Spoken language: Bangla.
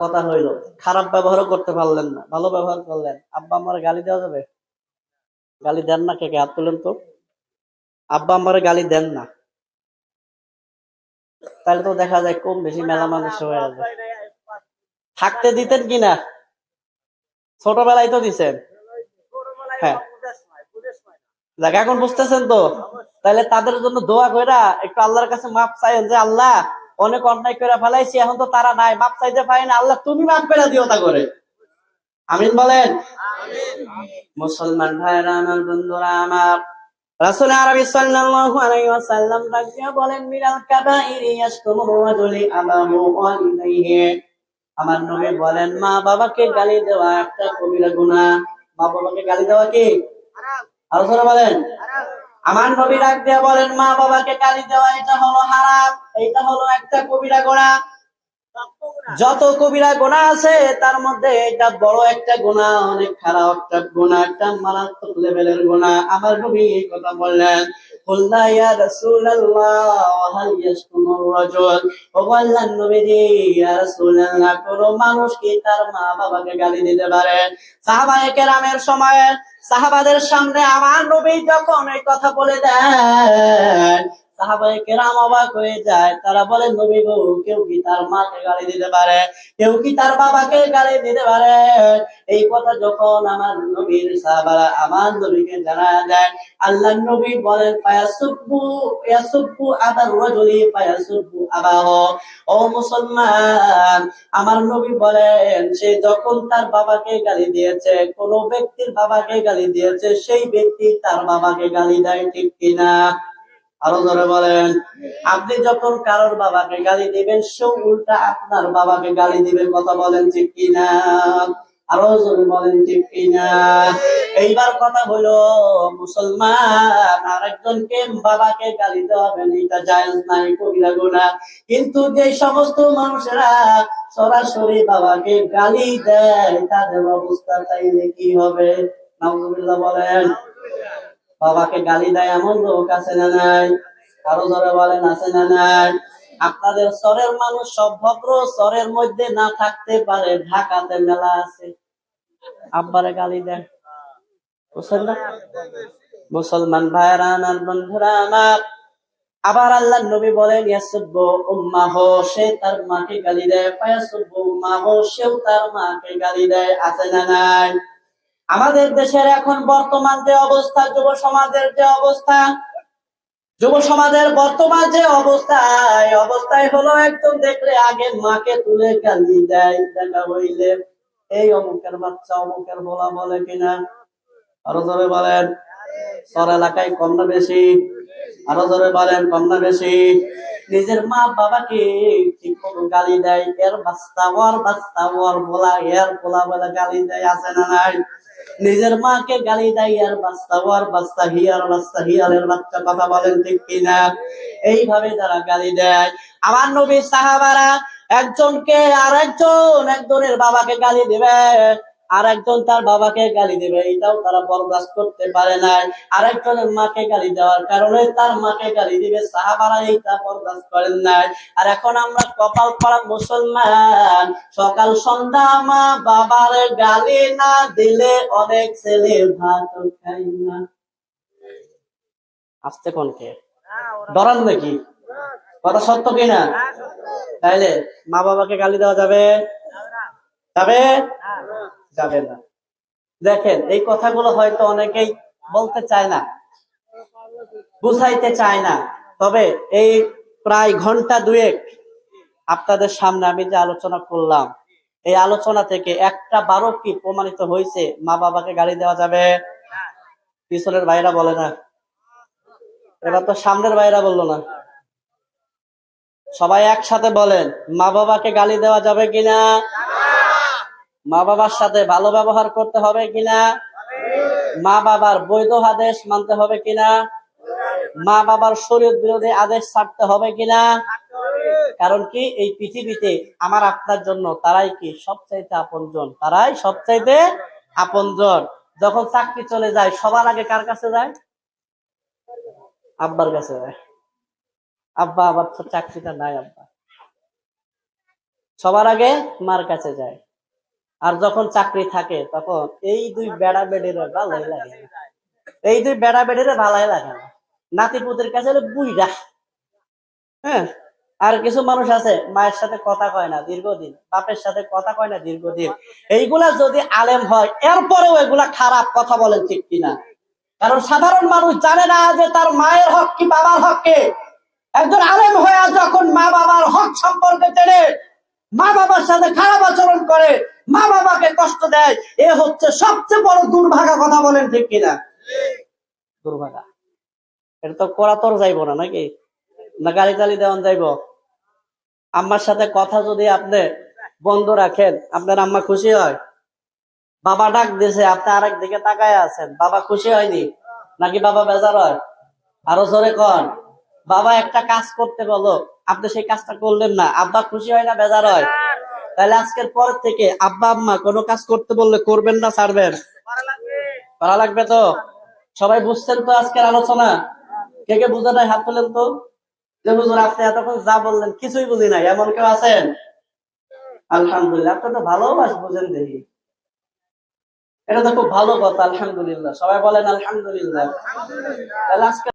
কথা হইল, খারাপ ব্যবহারও করতে পারলেন না, ভালো ব্যবহার করলেন। আব্বা আমার গালি দেওয়া যাবে? গালি দেন না? কে কে হাত তুলেন তো। আব্বা আমার গালি দেন না, তাহলে তো দেখা যায় কম বেশি মেলা মানুষ হয়ে যায়। থাকতে দিতেন কিনা? ছোটবেলায় তো দিছেন। হ্যাঁ, দেখ এখন বুঝতেছেন তো। তাহলে তাদের জন্য দোয়া কইরা একটু আল্লাহর কাছে মাপ চাইেন যে আল্লাহ অনেক অন্যায় করে ফেলাইছি, এখন তো তারা নাই, মাপ চাইতে পারি না, আল্লাহ তুমি মাপ করে দিও তা করে। আমিন বলেন। মুসলমান ভাইরা আমার, বন্ধুরা আমার, রাসূল আরবি সাল্লাল্লাহু আলাইহি ওয়াসাল্লাম ডাকিয়া বলেন, মিনাল কাবাইরি ইয়াশতুমু রাজুলি আবাহু ওয়ালিদাইহি। আমার নবী বলেন, মা বাবাকে গালি দেওয়া একটা কবিরা গুনাহ। মা বাবাকে গালি দেওয়া কি হারাম? আলোচনা বলেন। আমার নবী ডাক দিয়ে বলেন, মা বাবাকে গালি দেওয়া এটা হলো হারাম, এটা হলো একটা কবিরা গুনাহ। যত কবিরা গুনাহ আছে তার মধ্যে এটা বড় একটা গুনাহ, অনেক খারাপ একটা গুনাহ, একটা মারাত্মক লেভেলের গুনাহ। আমার নবী এই কথা বললেন। কুলনা ইয়া রাসূলুল্লাহ হাল ইয়াশতুমুর রাজুল, ও আল্লাহর নবীজি, ইয়া রাসূলুল্লাহ, কোন মানুষ কি তার মা বাবাকে গালি দিতে পারে? সাহাবায়ে কেরামের সময় সাহাবাদের সামনে আমার নবী যখন এই কথা বলে দেন, সাহাবায়ে কেরাম অবাক হয়ে যায়। তারা বলে, নবী গো, কেউ কি তার মাকে গালি দিতে পারে? কেউ কি তার বাবাকে গালি দিতে পারে? এই কথা যখন আমার নবীর সাহাবারা আমার নবীকে জানায় দেয়, আল্লাহর নবী বলেন, ইয়াসুব্বু আবার রাজুলি ফায়াসুব্বু আবাহু। ও মুসলমান, আমার নবী বলেন, সে যখন তার বাবাকে গালি দিয়েছে, কোন ব্যক্তির বাবাকে গালি দিয়েছে, সেই ব্যক্তি তার বাবাকে গালি দেয়, ঠিক কিনা? আরো জোরে বলেন। আপনি যখন কারোর বাবাকে গালি দিবেন, সে উল্টা আপনার বাবাকে গালি দিবে, কথা বলেন ঠিক কিনা? আরো জোরে বলেন ঠিক কিনা? এইবার কথা হলো, মুসলমান আরেকজনকে বাবাকে গালি দেওয়া এটা জায়েজ নাই, কবিরা গুনাহ। কিন্তু যে সমস্ত মানুষেরা সরাসরি বাবাকে গালি দেয়, তাদের অবস্থা চাইলে কি হবে? নাউজুবিল্লাহ বলেন। বাবাকে গালি দেয় এমন লোক আছে না নাই? আরো জোরে বলেন, আছে না নাই? আপনাদের শহরের মানুষ সব ভদ্র, শহরের মধ্যে না থাকতে পারে, ঢাকাতে মেলা আছে, আব্বারে গালি দেয়, বুঝছেন না? মুসলমান ভাইরা আমার, বন্ধুরা আমার, আবার আল্লাহর নবী বলেন, ইয়াসুব্বু উম্মাহু, সে তার মাকে গালি দেয়, ফায়াসুব্বু উম্মাহু, সেও তার মাকে গালি দেয়, আছে না নাই? আমাদের দেশের এখন বর্তমান যে অবস্থা, যুব সমাজের বর্তমান যে অবস্থায় হলো, একজন দেখলে আগে মাকে তুলে গালি দেয়, দেখা হইলে এই অমুকের বাচ্চা, অমুকের বলা বলে কিনা? আরো জোরে বলেন। শহর এলাকায় কম না বেশি? আরো জোরে বলেন, কম না বেশি? নিজের মা বাবাকে ঠিক মতো গালি দেয়, এর বাস্তা ওর বলা, এর বলা বলে গালি দেয়, আছে না নাই? নিজের মাকে গালি দেয়, এর বাস্তা ওর বাস্তা, হিয়ার বাস্তা হিয়ারের বাচ্চা, কথা বলেন ঠিক কিনা? এইভাবে যারা গালি দেয়, আমার নবীর সাহাবারা একজনের বাবাকে গালি দিবে, আর একজন তার বাবাকে গালি দিবে, এটাও তারা বরদাস্ত করতে পারে নাই। আরেকজনের মাকে গালি দেওয়ার কারণে তার মাকে গালি দিবে, সাহাবারা এইটা বরদাস্ত করেন নাই। আর এখন আমরা কপাল পড়া মুসলমান, সকাল সন্ধ্যা মা বাবার গালি না দিলে অনেক ছেলে ভাত খাই না। আসতে কোনকে ডরান নাকি? কথা সত্য কিনা? তাইলে মা বাবাকে গালি দেওয়া যাবে? যাবে? যাবে না। দেখেন, এই কথাগুলো হয়তো অনেকেই বলতে চায় না, বুঝাইতে চায় না। তবে এই প্রায় ঘন্টা দুয়েক আপনাদের সামনে আমি যে আলোচনা করলাম, এই আলোচনা থেকে একটা বারো কি প্রমাণিত হয়েছে মা বাবাকে গালি দেওয়া যাবে? পিছনের ভাইরা বলে না, এবার তো সামনের ভাইরা বললো না। সবাই একসাথে বলেন, মা বাবাকে গালি দেওয়া যাবে কিনা? মা বাবার সাথে ভালো ব্যবহার করতে হবে কিনা? মা বাবার বৈধ আদেশ মানতে হবে কিনা? মা বাবার শরীয়ত বিরোধী আদেশ ছাড়তে হবে কিনা? কারণ কি, এই পৃথিবীতে আমার আপনার জন্য তারাই কি সবচাইতে আপনজন, তারাই সবচাইতে আপনজন। যখন চাকরি চলে যায়, সবার আগে কার কাছে যায়? আব্বার কাছে যায়। আব্বা, আবার চাকরিটা নাই, আব্বা সবার আগে মার কাছে যায়। আর যখন চাকরি থাকে তখন এই দুই বেড়া বেড়িরে ভালোই লাগে না। এই দুই বেড়া বেড়িরে ভালোই লাগে না। নাতিপুতের কাছে হলে বুইরা। হ্যাঁ, আর কিছু মানুষ আছে মায়ের সাথে কথা কয় না দীর্ঘদিন, বাপের সাথে কথা কয় না দীর্ঘদিন। এইগুলা যদি আলেম হয় এরপরেও এগুলা খারাপ, কথা বলেন ঠিক কিনা? কারণ সাধারণ মানুষ জানে না যে তার মায়ের হক কি বাবার হক কে। একজন আলেম হয়ে যখন মা বাবার হক সম্পর্কে জেনে মা বাবার সাথে খারাপ আচরণ করে, মা বাবাকে কষ্ট দেয়, এ হচ্ছে সবচেয়ে বড় দুর্ভাগা, কথা বলেন ঠিক কিনা? দুর্ভাগা। এটা তো করা তোর যাইবো না নাকি? না গালি টালি দেওয়ান যাইব? আম্মার সাথে কথা যদি আপনি বন্ধ রাখেন, আপনার আম্মা খুশি হয়? বাবা ডাক দিয়েছে, আপনি আরেক দিকে তাকায় আছেন, বাবা খুশি হয়নি নাকি বাবা বেজার হয়? আরো জোরে কন। বাবা একটা কাজ করতে বলো, আপনি সেই কাজটা করলেন না, আব্বা খুশি হয় না বেজার হয়? তাহলে আজকের পর থেকে আব্বা আম্মা কোনো কাজ করতে বললে করবেন না ছাড়বেন? করা লাগবে তো? সবাই বুঝছেন তো আজকের আলোচনা? কে কে বুঝে নাই হাত তোলেন তো। যে হুজুর আপনি এতক্ষণ যা বললেন কিছুই বুঝি নাই, এমন কেউ আছেন? আলহামদুলিল্লাহ, আপনি তো ভালোবাস বুঝেন দেখি। এটা তো খুব ভালো কথা, আলহামদুলিল্লাহ। সবাই বলেন আলহামদুলিল্লাহ। তাহলে আজকে